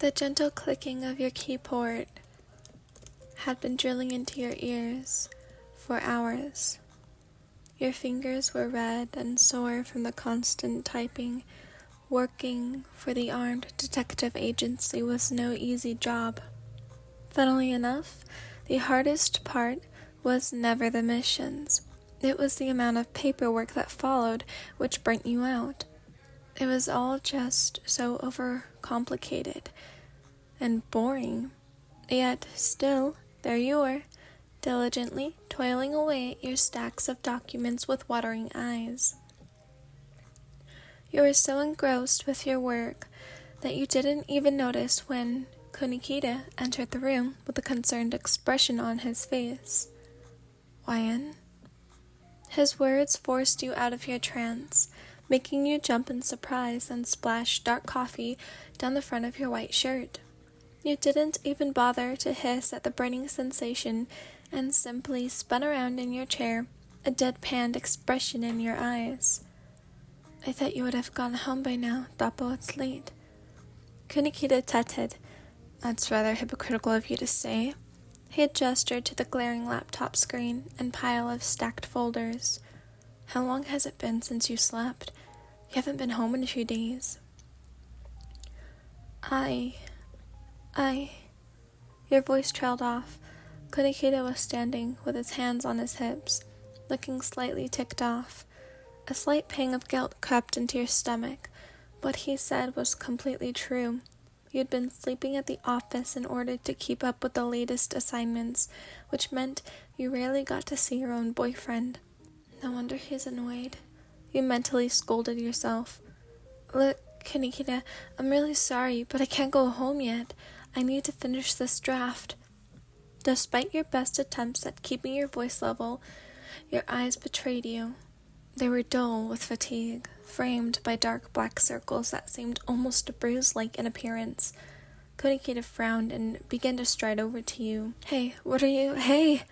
The gentle clicking of your keyboard had been drilling into your ears for hours. Your fingers were red and sore from the constant typing. Working for the armed detective agency was no easy job. Funnily enough, the hardest part was never the missions. It was the amount of paperwork that followed which burnt you out. It was all just so overcomplicated and boring. Yet still, there you were, diligently toiling away at your stacks of documents with watering eyes. You were so engrossed with your work that you didn't even notice when Kunikida entered the room with a concerned expression on his face. Wyan? His words forced you out of your trance, making you jump in surprise and splash dark coffee down the front of your white shirt. You didn't even bother to hiss at the burning sensation and simply spun around in your chair, a deadpanned expression in your eyes. I thought you would have gone home by now, Doppo, it's late. Kunikida tutted. That's rather hypocritical of you to say. He had gestured to the glaring laptop screen and pile of stacked folders. How long has it been since you slept? You haven't been home in a few days. Your voice trailed off. Kunikida was standing with his hands on his hips, looking slightly ticked off. A slight pang of guilt crept into your stomach. What he said was completely true. You'd been sleeping at the office in order to keep up with the latest assignments, which meant you rarely got to see your own boyfriend. No wonder he's annoyed. You mentally scolded yourself. Look, Kunikida, I'm really sorry, but I can't go home yet. I need to finish this draft. Despite your best attempts at keeping your voice level, your eyes betrayed you. They were dull with fatigue, framed by dark black circles that seemed almost bruise-like in appearance. Kunikida frowned and began to stride over to you. Hey, what are you? Hey!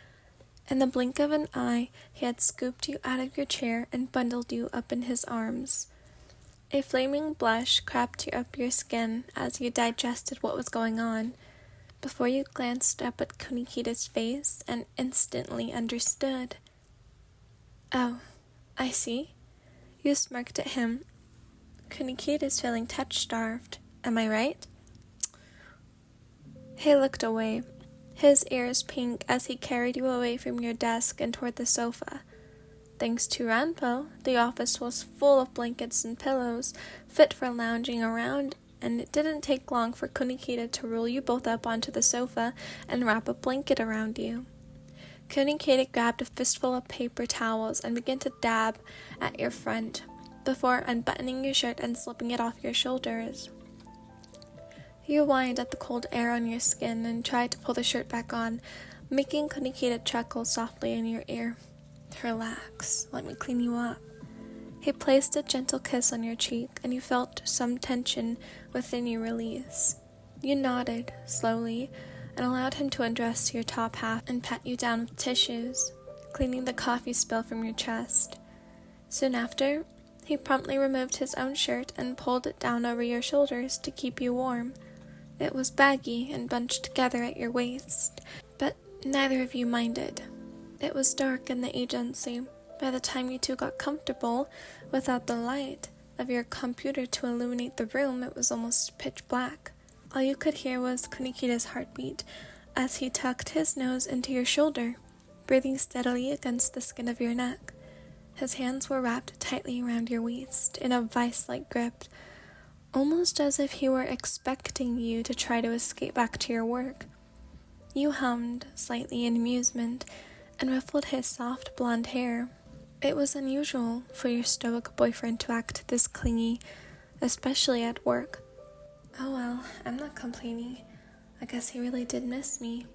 In the blink of an eye, he had scooped you out of your chair and bundled you up in his arms. A flaming blush crept up your skin as you digested what was going on, before you glanced up at Kunikida's face and instantly understood. Oh, I see. You smirked at him. Kunikida's feeling touch-starved. Am I right? He looked away, his ears pink as he carried you away from your desk and toward the sofa. Thanks to Ranpo, the office was full of blankets and pillows, fit for lounging around, and it didn't take long for Kunikida to roll you both up onto the sofa and wrap a blanket around you. Kunikida grabbed a fistful of paper towels and began to dab at your front, before unbuttoning your shirt and slipping it off your shoulders. You whined at the cold air on your skin and tried to pull the shirt back on, making Kunikida chuckle softly in your ear. Relax, let me clean you up. He placed a gentle kiss on your cheek, and you felt some tension within you release. You nodded, slowly, and allowed him to undress your top half and pat you down with tissues, cleaning the coffee spill from your chest. Soon after, he promptly removed his own shirt and pulled it down over your shoulders to keep you warm. It was baggy and bunched together at your waist, but neither of you minded. It was dark in the agency. By the time you two got comfortable, without the light of your computer to illuminate the room, it was almost pitch black. All you could hear was Kunikida's heartbeat as he tucked his nose into your shoulder, breathing steadily against the skin of your neck. His hands were wrapped tightly around your waist in a vice-like grip, almost as if he were expecting you to try to escape back to your work. You hummed slightly in amusement and ruffled his soft blonde hair. It was unusual for your stoic boyfriend to act this clingy, especially at work. Oh well, I'm not complaining. I guess he really did miss me.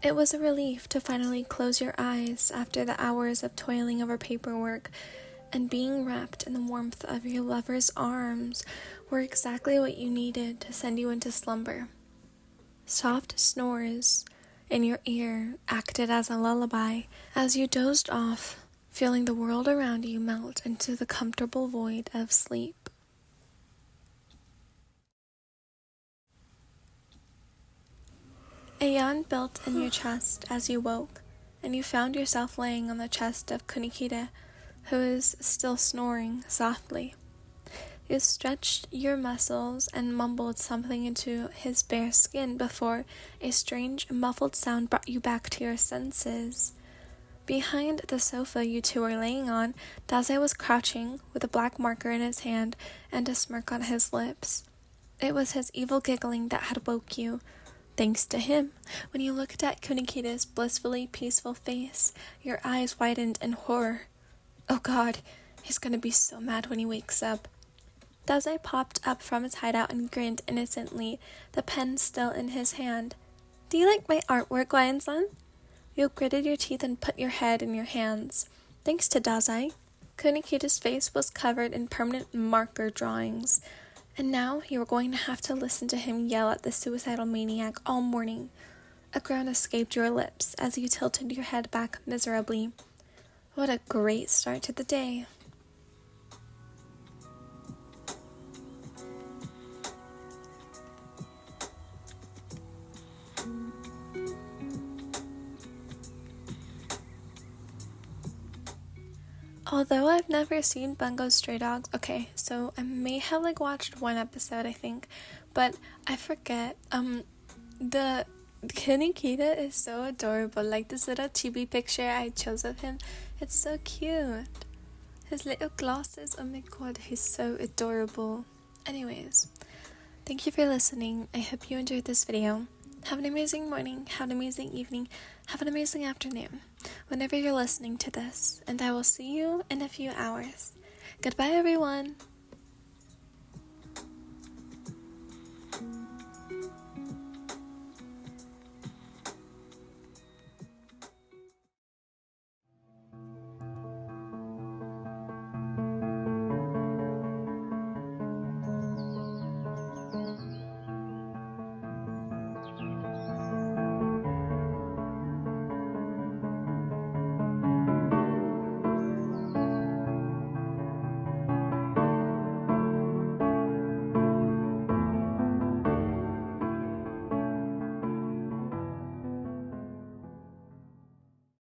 It was a relief to finally close your eyes after the hours of toiling over paperwork, and being wrapped in the warmth of your lover's arms were exactly what you needed to send you into slumber. Soft snores in your ear acted as a lullaby as you dozed off, feeling the world around you melt into the comfortable void of sleep. A yawn built in your chest as you woke, and you found yourself laying on the chest of Kunikida, who is still snoring softly. You stretched your muscles and mumbled something into his bare skin before a strange, muffled sound brought you back to your senses. Behind the sofa you two were laying on, Dazai was crouching with a black marker in his hand and a smirk on his lips. It was his evil giggling that had woke you. Thanks to him, when you looked at Kunikida's blissfully peaceful face, your eyes widened in horror. Oh God, he's gonna be so mad when he wakes up. Dazai popped up from his hideout and grinned innocently, the pen still in his hand. Do you like my artwork, Ryan-san? You gritted your teeth and put your head in your hands. Thanks to Dazai. Kunikida's face was covered in permanent marker drawings, and now you were going to have to listen to him yell at the suicidal maniac all morning. A groan escaped your lips as you tilted your head back miserably. What a great start to the day. Although I've never seen Bungo's Stray Dogs, okay, so I may have watched one episode, I think, but I forget. The Kunikida is so adorable. This little chibi picture I chose of him, it's so cute. His little glasses, oh my god, he's so adorable. Anyways, thank you for listening. I hope you enjoyed this video. Have an amazing morning, have an amazing evening, have an amazing afternoon, whenever you're listening to this, and I will see you in a few hours. Goodbye, everyone!